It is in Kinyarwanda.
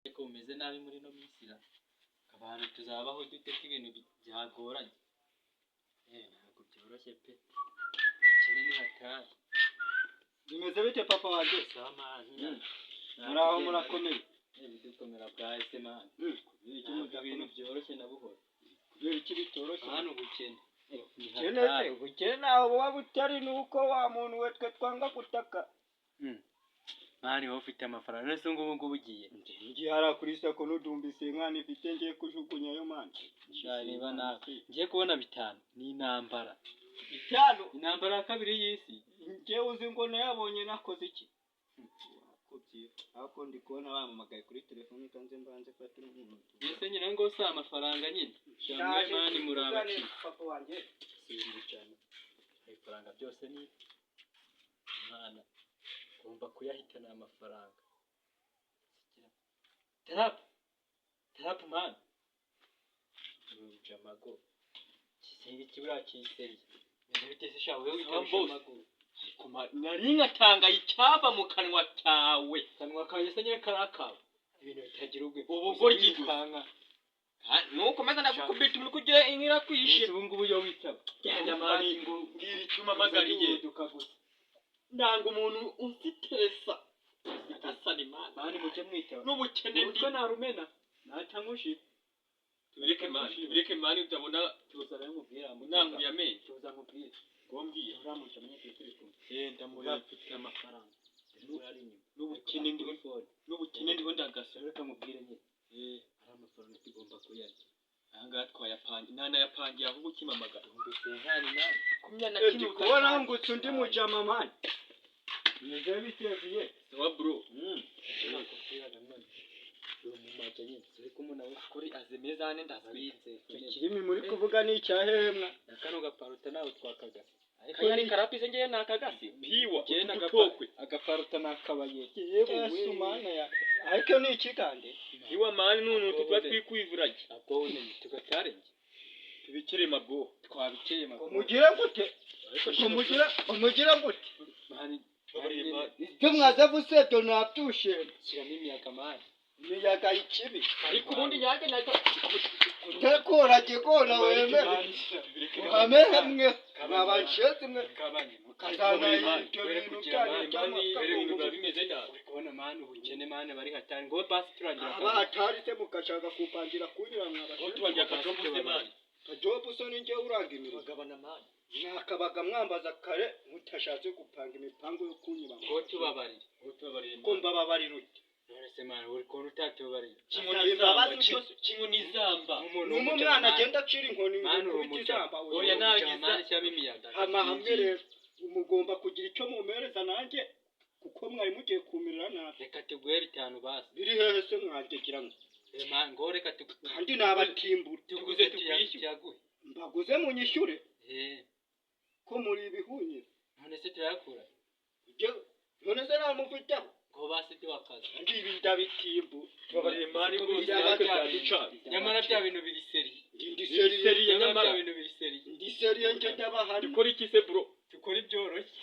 Ariko umeze nabi muri no misira abantu tuzabaho dute ko ibintu byagoranye ntabwo byoroshye pe ubukene ni hatari bimeze bite papa wanjye samani muraho murakomeye bidukomera bwahise mani ibintu byoroshye na buhoro kubera iki bitoroshye hano ubukene ubukene ntaho waba utari nuko wa muntu we twe twanga gutaka mani wowe ufite amafaranga nese ngubu ugiye ngiye hariya kuri sako nudumbise nkana ifite ngiye kujugunyayo mani reba nawe ngiye kubona 5 ni intambara 5 intambara ya kabiri y'isi ngiye uzi ngo nayabonye nakoze iki ariko ndi kubona bamamagaye kuri telefone kanze mbanze fatira umuntu ese nyine ngo sa amafaranga nyine shamwe mani murabaki papa wanjye sinzi cyane amafaranga byose ni mwana ugomba kuyahitana amafaranga tarapu mani jamago kisingi kibura kiseri ndabitese shawe witamago nari nkatanga icyava mu kanwa cyawe kanwa kanjye se nyine karakaba ibintu bitagira ubugoryi kanka nukomeza ndagukubita muri kugira inkira kwishe ubu ngubu yo witaba genda mani ngo ngira icuma magariye ndanga umuntu unsitresa asani mani muje mwitaba n'ubukene ndi narumena natangushi tubireke mani utabona tuzara y'umubwira nangu yamenye tuza mubwira gombye uramuca manye telefone ndamuri afite amafaranga n'ubukene ndiho ndagasa reka mubwire nyine ari amafaranga tugomba kuyarya ahangaha twayapangiye nana yapangiye aho ukimamagara mbese nkani nani kumyana kindi kubona ngo undi mujama mani neze biteviye sawa bro umumaje nyine turi kumuna kuri azemezane ndazabitse kirimi muri kuvuga ni icyahemwa nakano gaparuta nawe twakaga ariko yari karapize ngiye nakagasi piwa genda agaparuta nakabaye yewe mana ya ariko ni ikigande piwa mani nunu tutwa twikwivurage abone tugatarenge tubikire mabwo twabikeye mabwo umugira gute umugira gute mani ibyo mwaza guseto nabyushe kiramo imiyaga mani imiyaga ikibi ariko ubundi yake nako utekora gikona wemera uhamere hamwe abashetse mwe kazana ibyo bintu cyane bimeze nabi uri kubona mani ubukene mani bari hatari ngo basi turangira abahataritse mukashaka kupangira kunyura mwabashe turangira kajobu se mani kajobu so ninjye urangimirira bagabana mani nakabaga mwambaza kare mutashatse gupanga imipango yo kunyura ngo tubabarire ko mbababarira uti none mani uri ko utatubabarira kingo nizamba n'umwana agenda acira inkoni kubitizamba oya nagiza cyame imiyaga amahamwe rero umugomba kugira icyo mumereza nanjye kuko mwari mugiye kumirira nabi reka tuguhere 5 basi biri hehe se mwagegira ngo mani ngo reka kandi nabatimbura tuguze tukwishyura mbaguze munyishyure ko muri ibihunye none se tuyakura none se namufiteho ngo basi tuwakaza ndi ibindabitimbu babarire mani bose nyamara bya bintu biri seri ndi seri nyamara bintu biri seri ndi seri nje ndabahari dukora iki se bro dukora ibyoroshye